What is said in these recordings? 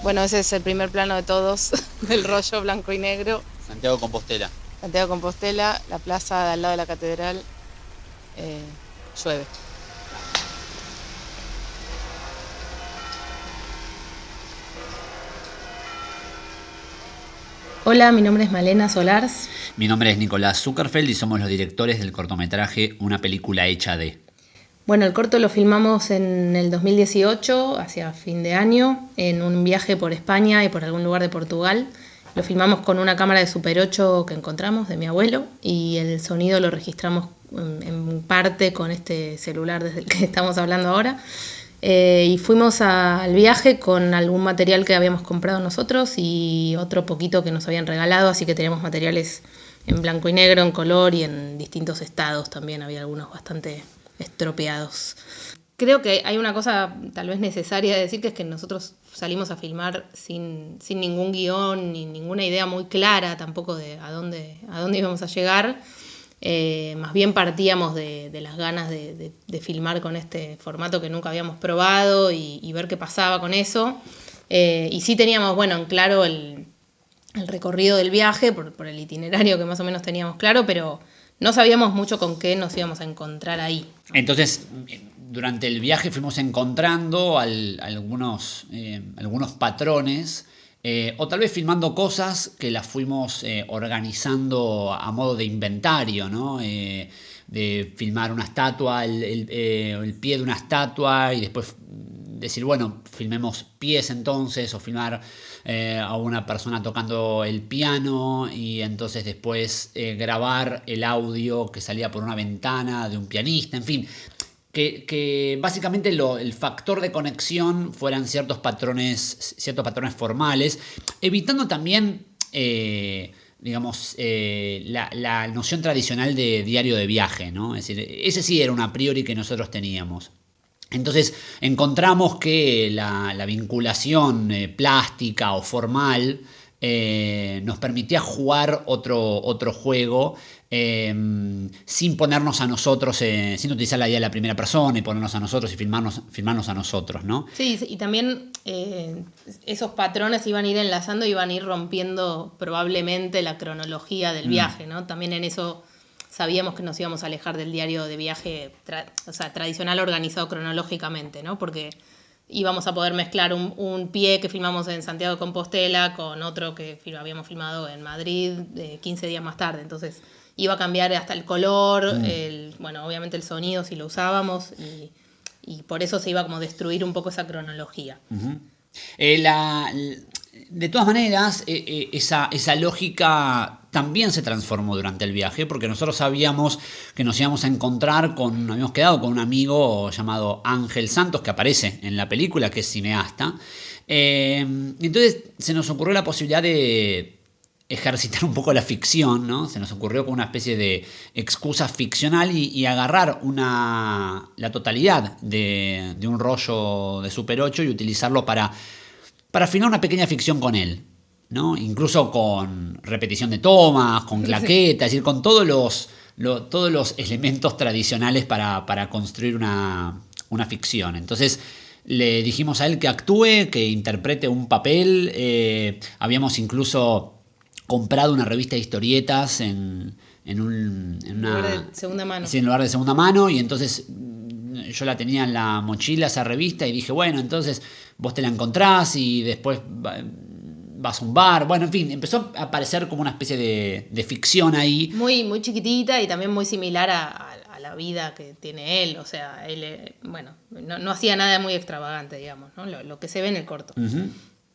Bueno, ese es el primer plano de todos, del rollo blanco y negro. Santiago de Compostela. Santiago de Compostela, la plaza de al lado de la catedral, eh, llueve. Hola, mi nombre es Malena Solars. Mi nombre es Nicolás Zuckerfeld y somos los directores del cortometraje Una película hecha de. Bueno, el corto lo filmamos en el 2018, hacia fin de año, en un viaje por España y por algún lugar de Portugal. Lo filmamos con una cámara de Super 8 que encontramos de mi abuelo y el sonido lo registramos en parte con este celular desde el que estamos hablando ahora. Y fuimos al viaje con algún material que habíamos comprado nosotros y otro poquito que nos habían regalado, así que teníamos materiales en blanco y negro, en color y en distintos estados también, había algunos bastante estropeados. Creo que hay una cosa tal vez necesaria de decir, que es que nosotros salimos a filmar sin ningún guión ni ninguna idea muy clara tampoco de a dónde íbamos a llegar. Más bien partíamos de las ganas de filmar con este formato que nunca habíamos probado y ver qué pasaba con eso. Y sí teníamos, bueno, en claro el recorrido del viaje, por el itinerario que más o menos teníamos claro, pero no sabíamos mucho con qué nos íbamos a encontrar ahí. Entonces, durante el viaje fuimos encontrando algunos patrones, o tal vez filmando cosas que las fuimos organizando a modo de inventario, ¿no? De filmar una estatua, el pie de una estatua y después decir, bueno, filmemos pies entonces, o filmar a una persona tocando el piano y entonces después grabar el audio que salía por una ventana de un pianista, en fin. Que básicamente el factor de conexión fueran ciertos patrones formales, evitando también, digamos, la noción tradicional de diario de viaje, ¿no? Es decir, ese sí era un a priori que nosotros teníamos. Entonces encontramos que la vinculación plástica o formal nos permitía jugar otro juego, sin ponernos a nosotros, sin utilizar la idea de la primera persona y ponernos a nosotros y filmarnos a nosotros, ¿no? Sí, y también esos patrones iban a ir enlazando, iban a ir rompiendo probablemente la cronología del viaje, ¿no? También en eso sabíamos que nos íbamos a alejar del diario de viaje tradicional organizado cronológicamente, ¿no? Porque íbamos a poder mezclar un pie que filmamos en Santiago de Compostela con otro que habíamos filmado en Madrid 15 días más tarde. Entonces iba a cambiar hasta el color, bueno, obviamente el sonido si lo usábamos, y por eso se iba como a destruir un poco esa cronología. Uh-huh. De todas maneras, esa lógica también se transformó durante el viaje, porque nosotros sabíamos que nos íbamos a encontrar habíamos quedado con un amigo llamado Ángel Santos, que aparece en la película, que es cineasta. Entonces se nos ocurrió la posibilidad de ejercitar un poco la ficción, ¿no? Se nos ocurrió como una especie de excusa ficcional y agarrar la totalidad de un rollo de Super 8 y utilizarlo para filmar una pequeña ficción con él, ¿no? Incluso con repetición de tomas, con claquetas, es decir, con todos los elementos tradicionales para construir una ficción. Entonces le dijimos a él que actúe, que interprete un papel. Habíamos incluso comprado una revista de historietas en lugar de segunda mano. Sí, en lugar de segunda mano, y entonces yo la tenía en la mochila, esa revista, y dije, bueno, entonces vos te la encontrás y después vas a un bar. Bueno, en fin, empezó a aparecer como una especie de ficción ahí. Muy, muy chiquitita y también muy similar a la vida que tiene él. O sea, él, bueno, no hacía nada muy extravagante, digamos, ¿no? Lo que se ve en el corto. Uh-huh.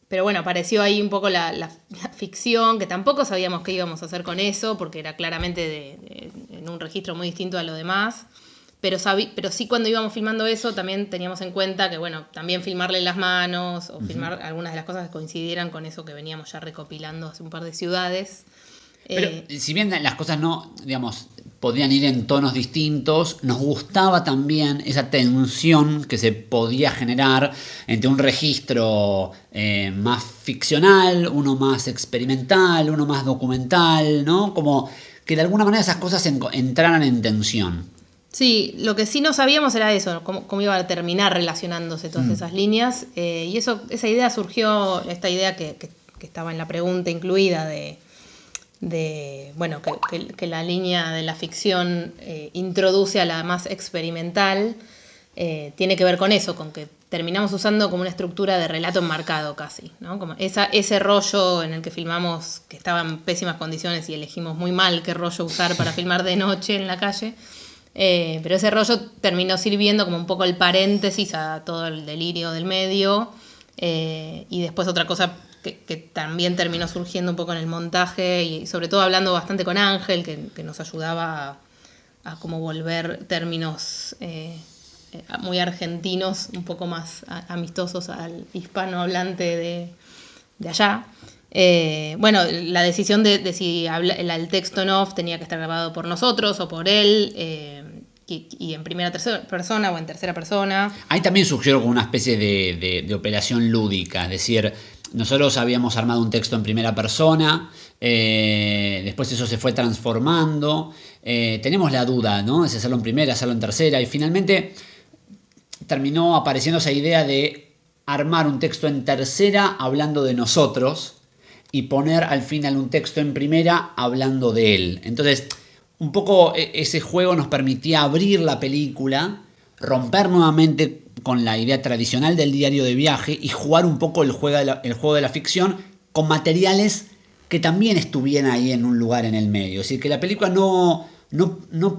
Pero bueno, apareció ahí un poco la ficción, que tampoco sabíamos qué íbamos a hacer con eso, porque era claramente en un registro muy distinto a lo demás. Pero sí, cuando íbamos filmando eso, también teníamos en cuenta que, bueno, también filmarle las manos o filmar algunas de las cosas que coincidieran con eso que veníamos ya recopilando hace un par de ciudades. Pero si bien las cosas no, digamos, podían ir en tonos distintos, nos gustaba también esa tensión que se podía generar entre un registro más ficcional, uno más experimental, uno más documental, ¿no? Como que de alguna manera esas cosas entraran en tensión. Sí, lo que sí no sabíamos era eso, cómo iba a terminar relacionándose todas esas líneas. Y esa idea surgió, esta idea que estaba en la pregunta incluida bueno, que la línea de la ficción introduce a la más experimental, tiene que ver con eso, con que terminamos usando como una estructura de relato enmarcado casi, ¿no? Como ese rollo en el que filmamos, que estaba en pésimas condiciones y elegimos muy mal qué rollo usar para filmar de noche en la calle, pero ese rollo terminó sirviendo como un poco el paréntesis a todo el delirio del medio, y después otra cosa que también terminó surgiendo un poco en el montaje, y sobre todo hablando bastante con Ángel, que nos ayudaba a como volver términos muy argentinos, un poco más amistosos al hispanohablante de allá. Bueno, la decisión de si el texto en off tenía que estar grabado por nosotros o por él, y en primera persona o en tercera persona. Ahí también surgió como una especie de operación lúdica, es decir, nosotros habíamos armado un texto en primera persona, después eso se fue transformando, tenemos la duda, ¿no? De si hacerlo en primera, hacerlo en tercera, y finalmente terminó apareciendo esa idea de armar un texto en tercera hablando de nosotros y poner al final un texto en primera hablando de él. Entonces, un poco ese juego nos permitía abrir la película, romper nuevamente con la idea tradicional del diario de viaje y jugar un poco el juego de la ficción con materiales que también estuvieran ahí en un lugar en el medio. Es decir, que la película no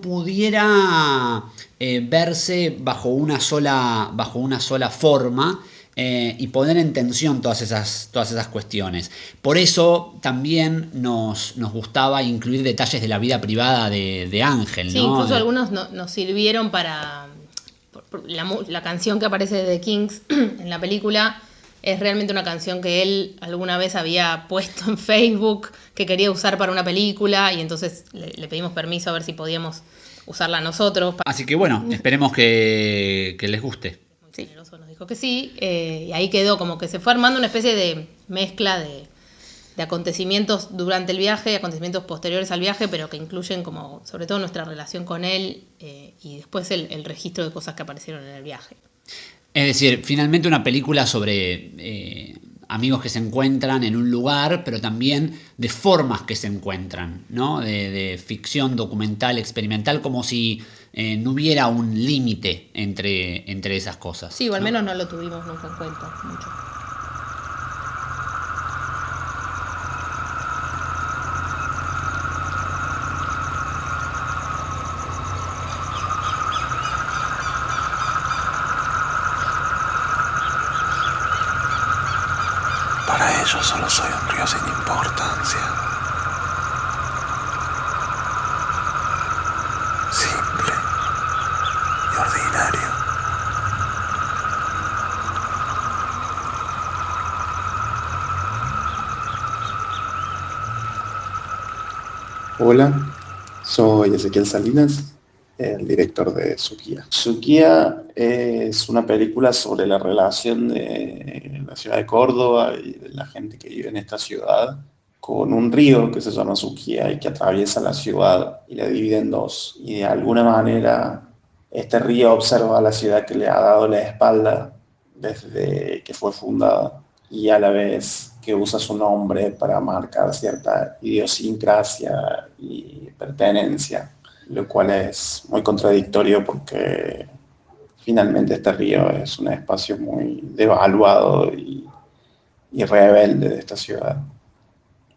pudiera verse bajo una sola forma, y poner en tensión todas esas cuestiones. Por eso también nos gustaba incluir detalles de la vida privada de Ángel, ¿no? Sí, incluso algunos nos sirvieron para... La canción que aparece de The Kings en la película es realmente una canción que él alguna vez había puesto en Facebook, que quería usar para una película, y entonces le pedimos permiso a ver si podíamos usarla nosotros. Así que bueno, esperemos que les guste. Sí, generoso nos dijo que sí, y ahí quedó como que se fue armando una especie de mezcla de acontecimientos durante el viaje, acontecimientos posteriores al viaje, pero que incluyen como sobre todo nuestra relación con él, y después el registro de cosas que aparecieron en el viaje. Es decir, finalmente una película sobre amigos que se encuentran en un lugar, pero también de formas que se encuentran, ¿no? De ficción documental, experimental, como si no hubiera un límite entre esas cosas. Sí, o al menos no lo tuvimos nunca en cuenta mucho. Para ellos solo soy un río sin importancia. Simple y ordinario. Hola, soy Ezequiel Salinas, el director de Suquía. Suquía es una película sobre la relación de la ciudad de Córdoba y de la gente que vive en esta ciudad con un río que se llama Suquía y que atraviesa la ciudad y la divide en dos. Y de alguna manera este río observa a la ciudad que le ha dado la espalda desde que fue fundada, y a la vez que usa su nombre para marcar cierta idiosincrasia y pertenencia, lo cual es muy contradictorio porque finalmente este río es un espacio muy devaluado y rebelde de esta ciudad.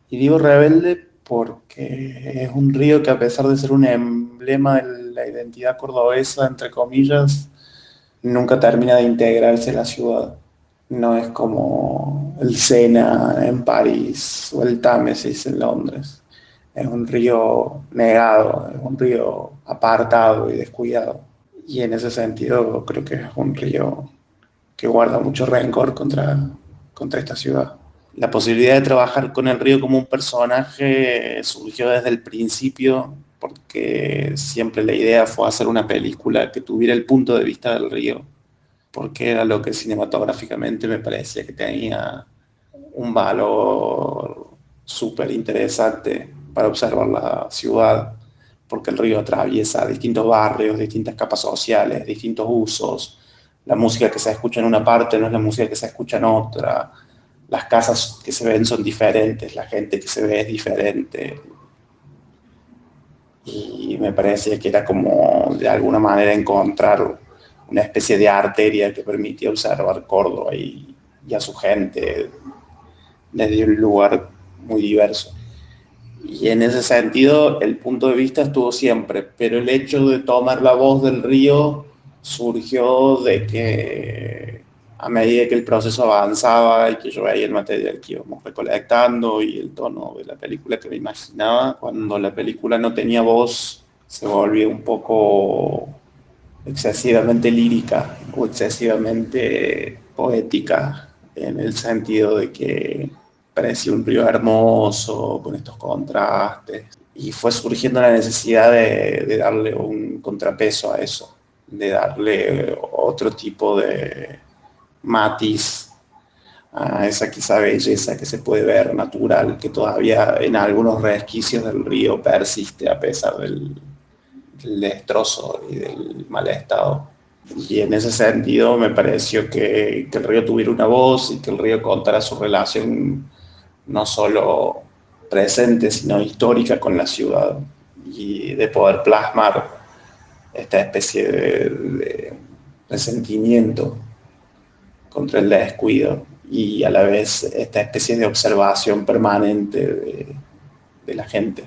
Y digo rebelde porque es un río que, a pesar de ser un emblema de la identidad cordobesa, entre comillas, nunca termina de integrarse en la ciudad. No es como el Sena en París o el Támesis en Londres. Es un río negado, es un río apartado y descuidado. Y en ese sentido creo que es un río que guarda mucho rencor contra esta ciudad. La posibilidad de trabajar con el río como un personaje surgió desde el principio, porque siempre la idea fue hacer una película que tuviera el punto de vista del río, porque era lo que cinematográficamente me parecía que tenía un valor súper interesante para observar la ciudad, porque el río atraviesa distintos barrios, distintas capas sociales, distintos usos. La música que se escucha en una parte no es la música que se escucha en otra. Las casas que se ven son diferentes, la gente que se ve es diferente. Y me parecía que era como, de alguna manera, encontrar una especie de arteria que permitía observar Córdoba y a su gente desde un lugar muy diverso. Y en ese sentido, el punto de vista estuvo siempre, pero el hecho de tomar la voz del río surgió de que a medida que el proceso avanzaba y que yo veía el material que íbamos recolectando y el tono de la película que me imaginaba, cuando la película no tenía voz, se volvió un poco excesivamente lírica o excesivamente poética, en el sentido de que parecía un río hermoso, con estos contrastes, y fue surgiendo la necesidad de darle un contrapeso a eso, de darle otro tipo de matiz a esa quizá belleza que se puede ver natural, que todavía en algunos resquicios del río persiste a pesar del destrozo y del mal estado. Y en ese sentido me pareció que el río tuviera una voz y que el río contara su relación no solo presente, sino histórica con la ciudad, y de poder plasmar esta especie de resentimiento contra el descuido y a la vez esta especie de observación permanente de la gente,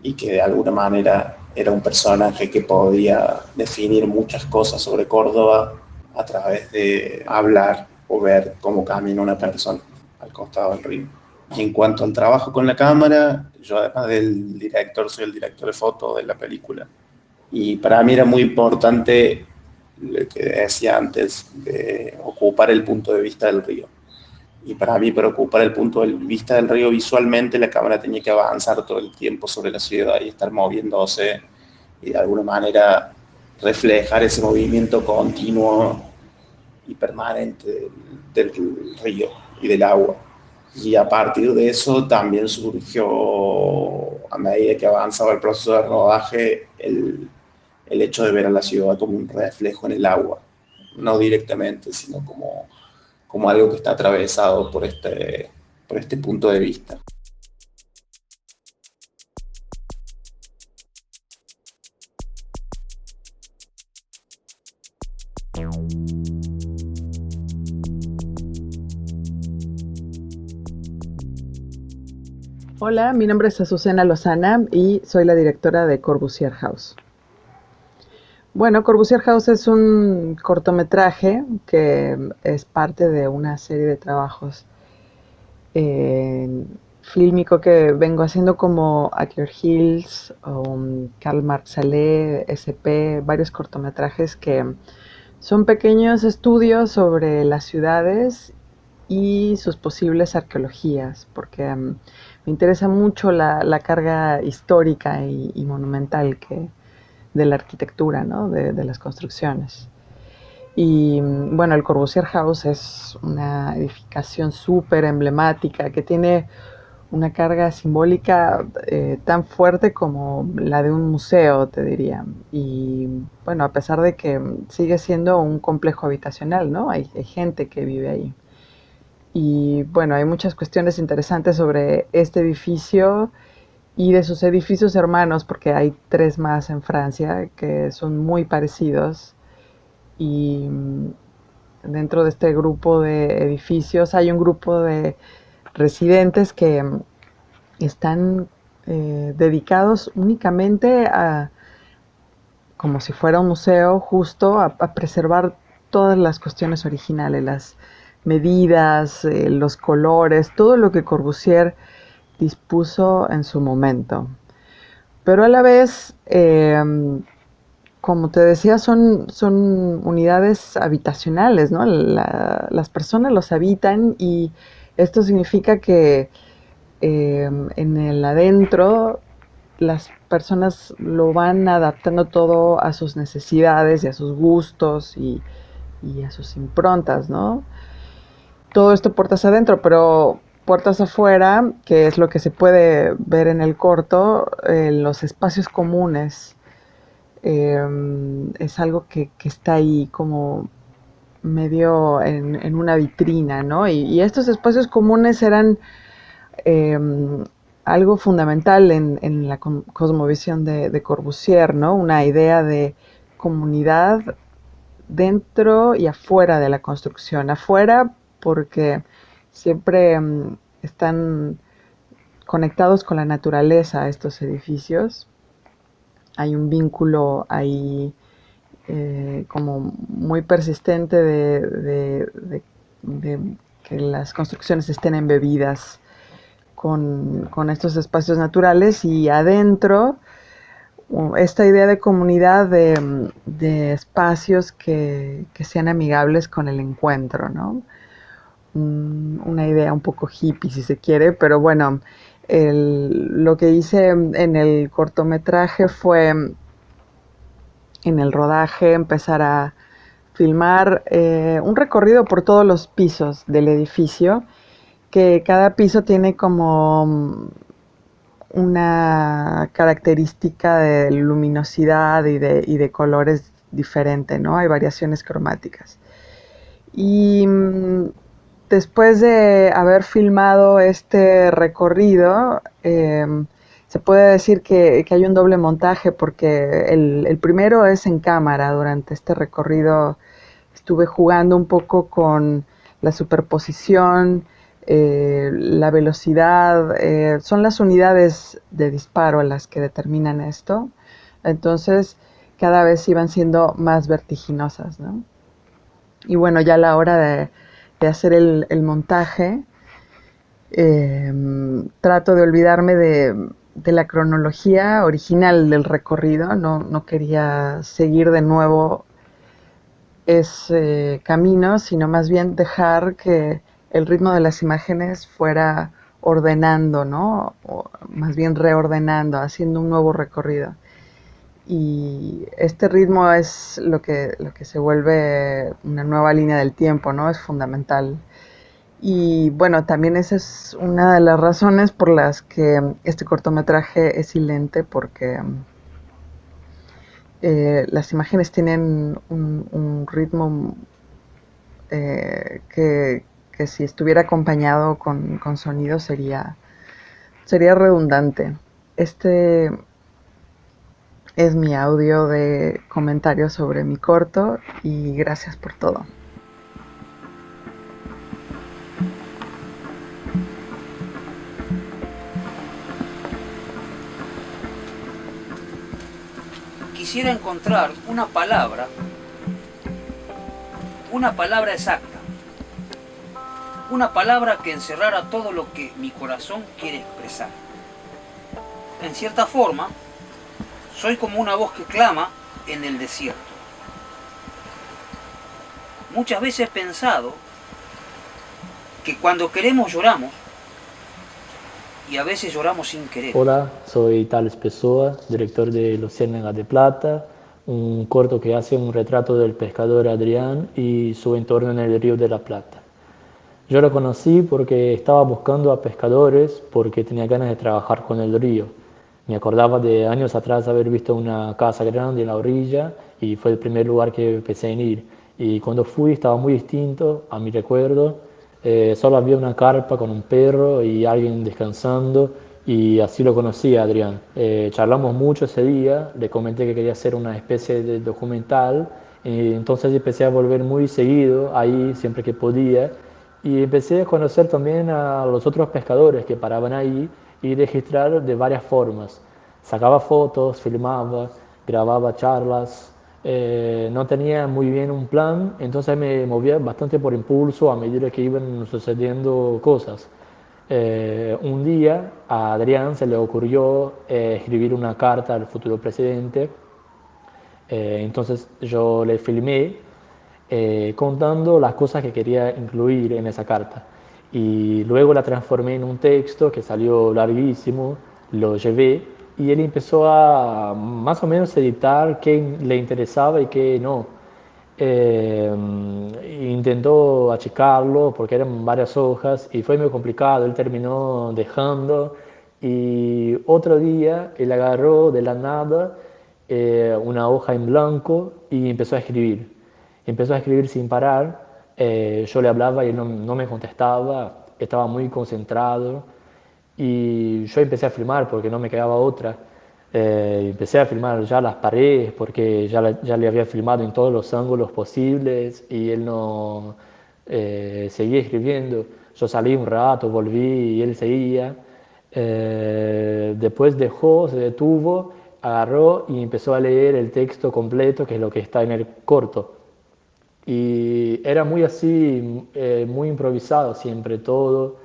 y que de alguna manera era un personaje que podía definir muchas cosas sobre Córdoba a través de hablar o ver cómo camina una persona al costado del río. Y en cuanto al trabajo con la cámara, yo además del director, soy el director de foto de la película. Y para mí era muy importante lo que decía antes, de ocupar el punto de vista del río. Y para mí, para ocupar el punto de vista del río visualmente, la cámara tenía que avanzar todo el tiempo sobre la ciudad y estar moviéndose y de alguna manera reflejar ese movimiento continuo y permanente del río y del agua. Y a partir de eso también surgió, a medida que avanzaba el proceso de rodaje, el hecho de ver a la ciudad como un reflejo en el agua, no directamente, sino como algo que está atravesado por este punto de vista. Hola, mi nombre es Azucena Lozana y soy la directora de Corbusier House. Bueno, Corbusier House es un cortometraje que es parte de una serie de trabajos fílmico que vengo haciendo, como At Your Heels, Karl Marx Salé, SP, varios cortometrajes que son pequeños estudios sobre las ciudades y sus posibles arqueologías, porque me interesa mucho la carga histórica y monumental de la arquitectura, ¿no? de las construcciones. Y bueno, el Corbusier House es una edificación súper emblemática que tiene una carga simbólica tan fuerte como la de un museo, te diría. Y bueno, a pesar de que sigue siendo un complejo habitacional, ¿no? Hay gente que vive ahí. Y bueno, hay muchas cuestiones interesantes sobre este edificio y de sus edificios hermanos, porque hay 3 más en Francia que son muy parecidos. Y dentro de este grupo de edificios hay un grupo de residentes que están dedicados únicamente a, como si fuera un museo, justo a preservar todas las cuestiones originales, las medidas, los colores, todo lo que Corbusier dispuso en su momento. Pero a la vez, como te decía, son unidades habitacionales, ¿no? Las personas los habitan, y esto significa que en el adentro las personas lo van adaptando todo a sus necesidades y a sus gustos y a sus improntas, ¿no? Todo esto puertas adentro, pero puertas afuera, que es lo que se puede ver en el corto, los espacios comunes. Es algo que está ahí como medio en una vitrina, ¿no? Y estos espacios comunes eran algo fundamental en la cosmovisión de Corbusier, ¿no? Una idea de comunidad dentro y afuera de la construcción. Afuera porque siempre están conectados con la naturaleza estos edificios. Hay un vínculo ahí como muy persistente de que las construcciones estén embebidas con estos espacios naturales, y adentro esta idea de comunidad, de espacios que sean amigables con el encuentro, ¿no? Una idea un poco hippie, si se quiere, pero bueno, lo que hice en el cortometraje fue, en el rodaje, empezar a filmar un recorrido por todos los pisos del edificio, que cada piso tiene como una característica de luminosidad y de colores diferente, ¿no? Hay variaciones cromáticas. Y después de haber filmado este recorrido, se puede decir que hay un doble montaje, porque el primero es en cámara. Durante este recorrido estuve jugando un poco con la superposición, la velocidad, son las unidades de disparo las que determinan esto. Entonces cada vez iban siendo más vertiginosas, ¿no? Y bueno, ya a la hora de hacer el montaje, trato de olvidarme de la cronología original del recorrido. No quería seguir de nuevo ese camino, sino más bien dejar que el ritmo de las imágenes fuera ordenando, ¿no? O más bien reordenando, haciendo un nuevo recorrido. Y este ritmo es lo que se vuelve una nueva línea del tiempo, ¿no? Es fundamental. Y bueno, también esa es una de las razones por las que este cortometraje es silente, porque las imágenes tienen un ritmo que si estuviera acompañado con sonido sería redundante. Este es mi audio de comentarios sobre mi corto, y gracias por todo. Quisiera encontrar una palabra exacta, una palabra que encerrara todo lo que mi corazón quiere expresar. En cierta forma, soy como una voz que clama en el desierto. Muchas veces he pensado que cuando queremos lloramos, y a veces lloramos sin querer. Hola, soy Thales Pessoa, director de Los Ciénegas de Plata, un corto que hace un retrato del pescador Adrián y su entorno en el Río de la Plata. Yo lo conocí porque estaba buscando a pescadores porque tenía ganas de trabajar con el río. Me acordaba de años atrás haber visto una casa grande en la orilla y fue el primer lugar que empecé en ir. Y cuando fui estaba muy distinto a mi recuerdo. Solo había una carpa con un perro y alguien descansando, y así lo conocí a Adrián. Charlamos mucho ese día, le comenté que quería hacer una especie de documental, entonces empecé a volver muy seguido ahí siempre que podía, y empecé a conocer también a los otros pescadores que paraban ahí y registrar de varias formas. Sacaba fotos, filmaba, grababa charlas. No tenía muy bien un plan, entonces me movía bastante por impulso a medida que iban sucediendo cosas. Un día a Adrián se le ocurrió escribir una carta al futuro presidente, entonces yo le filmé contando las cosas que quería incluir en esa carta, y luego la transformé en un texto que salió larguísimo, lo llevé y él empezó a más o menos editar qué le interesaba y qué no. Intentó achicarlo porque eran varias hojas y fue muy complicado. Él terminó dejando y otro día él agarró de la nada una hoja en blanco y empezó a escribir. Empezó a escribir sin parar. Yo le hablaba y él no me contestaba. Estaba muy concentrado y yo empecé a filmar porque no me quedaba otra. Empecé a filmar ya las paredes porque ya le había filmado en todos los ángulos posibles y él no seguía escribiendo. Yo salí un rato, volví y él seguía. Después dejó, se detuvo, agarró y empezó a leer el texto completo, que es lo que está en el corto. Y era muy así, muy improvisado siempre todo.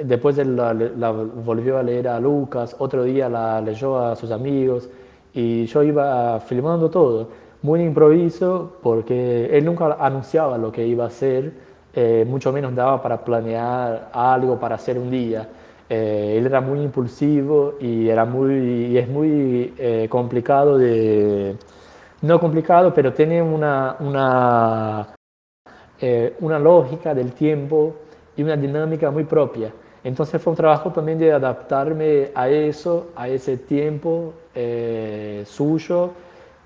Después él la volvió a leer a Lucas, otro día la leyó a sus amigos y yo iba filmando todo, muy improviso porque él nunca anunciaba lo que iba a hacer, mucho menos daba para planear algo para hacer un día. Él era muy impulsivo y es muy complicado de... No complicado, pero tiene una lógica del tiempo y una dinámica muy propia. Entonces fue un trabajo también de adaptarme a eso, a ese tiempo suyo.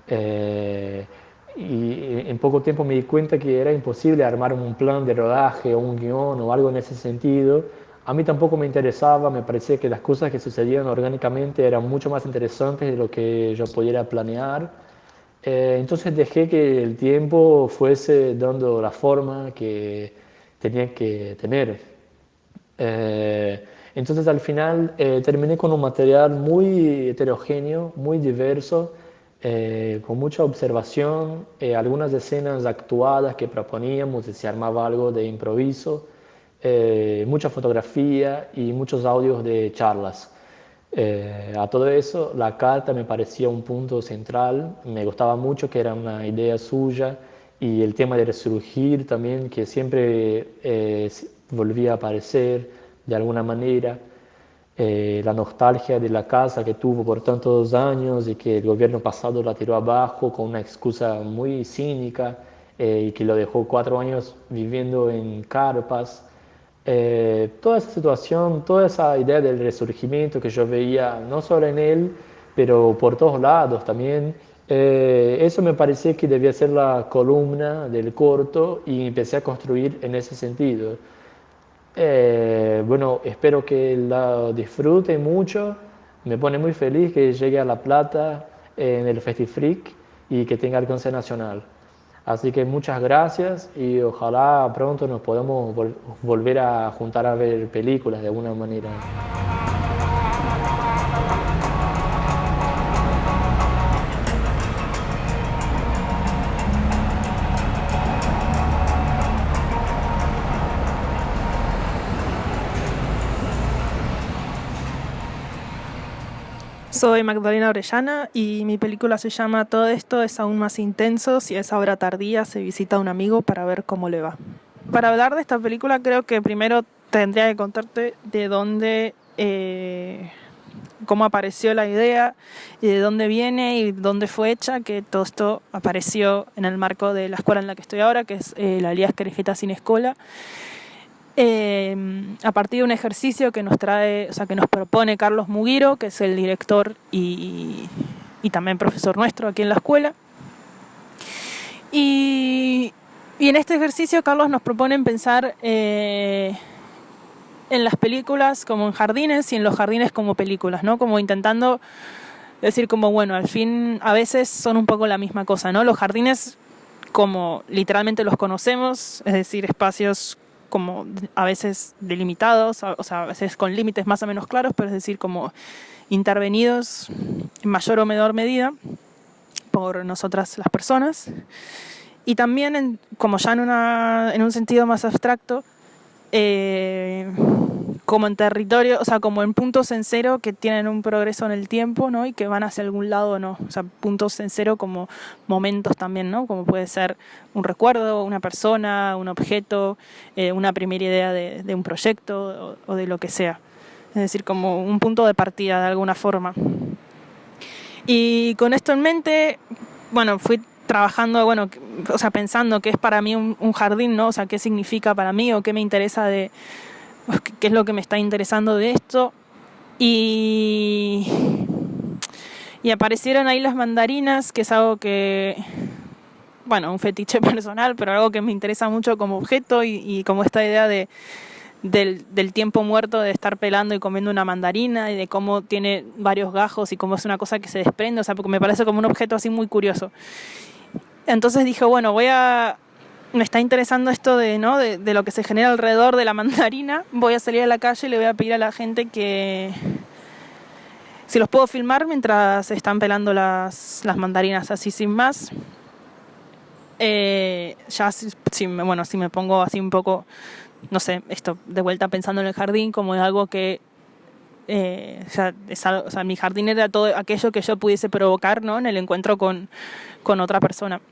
eh, y en poco tiempo me di cuenta que era imposible armar un plan de rodaje o un guión o algo en ese sentido. A mí tampoco me interesaba, me parecía que las cosas que sucedían orgánicamente eran mucho más interesantes de lo que yo pudiera planear. Entonces dejé que el tiempo fuese dando la forma que tenía que tener. Entonces al final terminé con un material muy heterogéneo, muy diverso, con mucha observación, algunas escenas actuadas que proponíamos y se armaba algo de improviso, mucha fotografía y muchos audios de charlas. A todo eso, la carta me parecía un punto central, me gustaba mucho que era una idea suya y el tema de resurgir también, que siempre volvía a aparecer de alguna manera, la nostalgia de la casa que tuvo por tantos años y que el gobierno pasado la tiró abajo con una excusa muy cínica y que lo dejó 4 años viviendo en carpas. Toda esa situación, toda esa idea del resurgimiento que yo veía no solo en él, pero por todos lados también, eso me parecía que debía ser la columna del corto y empecé a construir en ese sentido. Bueno, espero que la disfrute mucho, me pone muy feliz que llegue a La Plata en el Festifreak y que tenga alcance nacional. Así que muchas gracias y ojalá pronto nos podamos volver a juntar a ver películas de alguna manera. Soy Magdalena Orellana y mi película se llama Todo esto es aún más intenso si a esa hora tardía se visita a un amigo para ver cómo le va. Para hablar de esta película creo que primero tendría que contarte de dónde, cómo apareció la idea y de dónde viene y dónde fue hecha, que todo esto apareció en el marco de la escuela en la que estoy ahora, que es la Alias Querejeta Sin Escola. A partir de un ejercicio que nos trae, o sea, que nos propone Carlos Mugiro, que es el director y también profesor nuestro aquí en la escuela. Y en este ejercicio Carlos nos propone pensar en las películas como en jardines y en los jardines como películas, ¿no? Como intentando decir como, bueno, al fin a veces son un poco la misma cosa, ¿no? Los jardines como literalmente los conocemos, es decir, espacios como a veces delimitados, o sea, a veces con límites más o menos claros, pero es decir, como intervenidos en mayor o menor medida por nosotras las personas. Y también, como ya en un sentido más abstracto, como en territorio, o sea, como en puntos en cero que tienen un progreso en el tiempo, ¿no? Y que van hacia algún lado, ¿no? O sea, puntos en cero como momentos también, ¿no? Como puede ser un recuerdo, una persona, un objeto, una primera idea de un proyecto o de lo que sea. Es decir, como un punto de partida de alguna forma. Y con esto en mente, bueno, fui trabajando, bueno, o sea, pensando qué es para mí un jardín, ¿no? O sea, qué significa para mí o qué me interesa qué es lo que me está interesando de esto. Y aparecieron ahí las mandarinas, que es algo que, bueno, un fetiche personal, pero algo que me interesa mucho como objeto y como esta idea del tiempo muerto, de estar pelando y comiendo una mandarina y de cómo tiene varios gajos y cómo es una cosa que se desprende, o sea, porque me parece como un objeto así muy curioso. Entonces dije, bueno, me está interesando esto de lo que se genera alrededor de la mandarina, voy a salir a la calle y le voy a pedir a la gente que si los puedo filmar mientras están pelando las mandarinas, así sin más. Ya si me pongo así un poco, no sé, esto de vuelta pensando en el jardín como es algo que mi jardín era todo aquello que yo pudiese provocar, ¿no? En el encuentro con otra persona.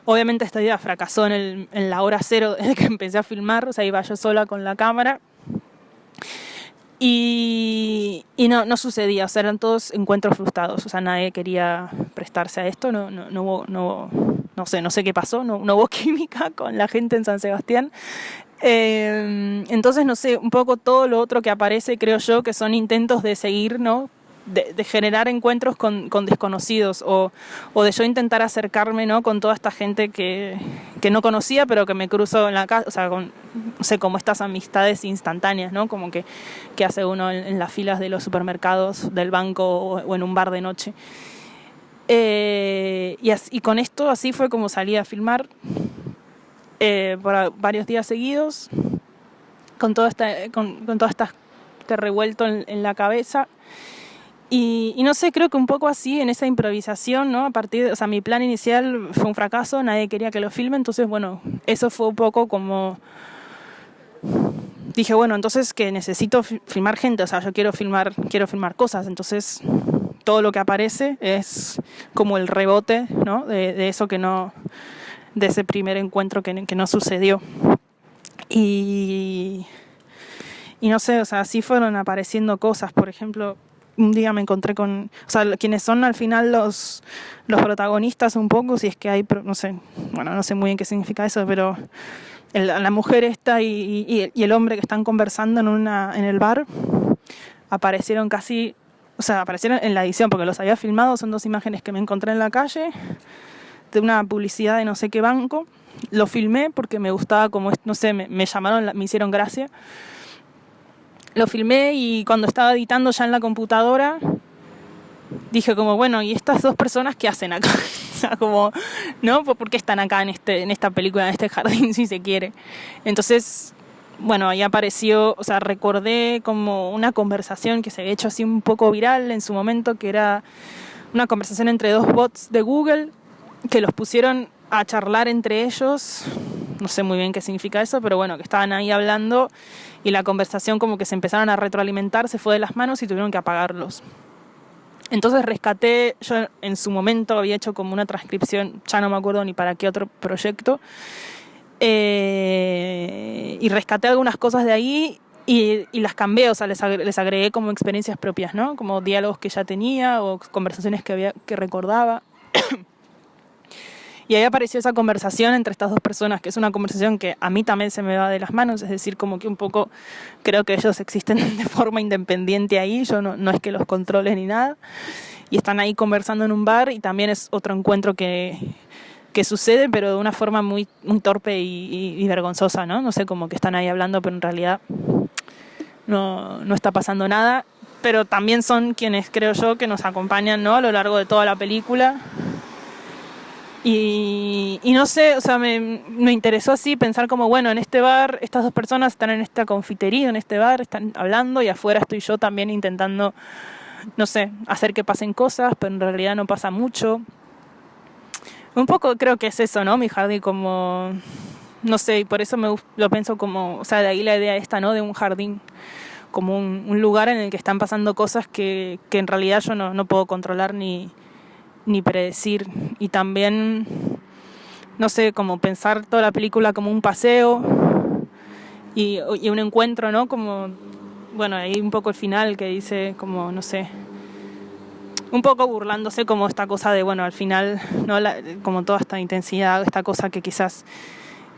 Obviamente esta idea fracasó en la hora cero desde que empecé a filmar, o sea, iba yo sola con la cámara y no sucedía, o sea, eran todos encuentros frustrados, o sea, nadie quería prestarse a esto, no sé qué pasó, no hubo química con la gente en San Sebastián. Entonces, no sé, un poco todo lo otro que aparece, creo yo, que son intentos de seguir, ¿no? De generar encuentros con desconocidos o de yo intentar acercarme, ¿no? Con toda esta gente que no conocía, pero que me cruzo en la calle, o sea, no sé, como estas amistades instantáneas, ¿no? Como que hace uno en las filas de los supermercados, del banco o en un bar de noche. Y con esto así fue como salí a filmar por varios días seguidos, con todo este revuelto en la cabeza. Y no sé, creo que un poco así, en esa improvisación, ¿no? O sea, mi plan inicial fue un fracaso, nadie quería que lo filme, entonces, bueno, eso fue un poco como... Dije, bueno, entonces que necesito filmar gente, o sea, yo quiero filmar cosas, entonces todo lo que aparece es como el rebote, ¿no? De eso que no... de ese primer encuentro que no sucedió. Y no sé, o sea, así fueron apareciendo cosas, por ejemplo... Un día me encontré con... O sea, quienes son al final los protagonistas un poco, si es que hay... No sé, bueno, no sé muy bien qué significa eso, pero la mujer esta y el hombre que están conversando en el bar aparecieron casi... O sea, aparecieron en la edición porque los había filmado. Son 2 imágenes que me encontré en la calle de una publicidad de no sé qué banco. Lo filmé porque me gustaba como... No sé, me llamaron, me hicieron gracia. Lo filmé y cuando estaba editando ya en la computadora dije como, bueno, ¿y estas 2 personas qué hacen acá? O sea, como, ¿no? ¿Por qué están acá en esta película, en este jardín, si se quiere? Entonces, bueno, ahí apareció, o sea, recordé como una conversación que se había hecho así un poco viral en su momento, que era una conversación entre 2 bots de Google que los pusieron a charlar entre ellos. No sé muy bien qué significa eso, pero bueno, que estaban ahí hablando y la conversación como que se empezaron a retroalimentar, se fue de las manos y tuvieron que apagarlos. Entonces rescaté, yo en su momento había hecho como una transcripción, ya no me acuerdo ni para qué otro proyecto, y rescaté algunas cosas de ahí y las cambié, o sea, les agregué como experiencias propias, ¿no? Como diálogos que ya tenía o conversaciones que recordaba. Y ahí apareció esa conversación entre estas 2 personas, que es una conversación que a mí también se me va de las manos, es decir, como que un poco creo que ellos existen de forma independiente ahí, yo no es que los controle ni nada, y están ahí conversando en un bar y también es otro encuentro que sucede, pero de una forma muy, muy torpe y vergonzosa, ¿no? No sé, como que están ahí hablando, pero en realidad no está pasando nada, pero también son quienes creo yo que nos acompañan, ¿no? A lo largo de toda la película. Y no sé, o sea, me interesó así pensar como, bueno, en este bar, estas 2 personas están en esta confitería, en este bar, están hablando y afuera estoy yo también intentando, no sé, hacer que pasen cosas, pero en realidad no pasa mucho. Un poco creo que es eso, ¿no? Mi jardín como, no sé, y por eso lo pienso como, o sea, de ahí la idea esta, ¿no? De un jardín como un lugar en el que están pasando cosas que en realidad yo no puedo controlar ni predecir. Y también, no sé, como pensar toda la película como un paseo y un encuentro, ¿no? Como, bueno, ahí un poco el final que dice como, no sé, un poco burlándose como esta cosa de, bueno, al final, ¿no? Como toda esta intensidad, esta cosa que quizás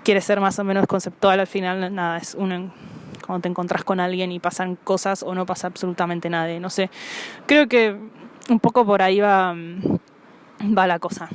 quiere ser más o menos conceptual, al final nada, es cuando te encontrás con alguien y pasan cosas o no pasa absolutamente nada, no sé, creo que un poco por ahí va la cosa.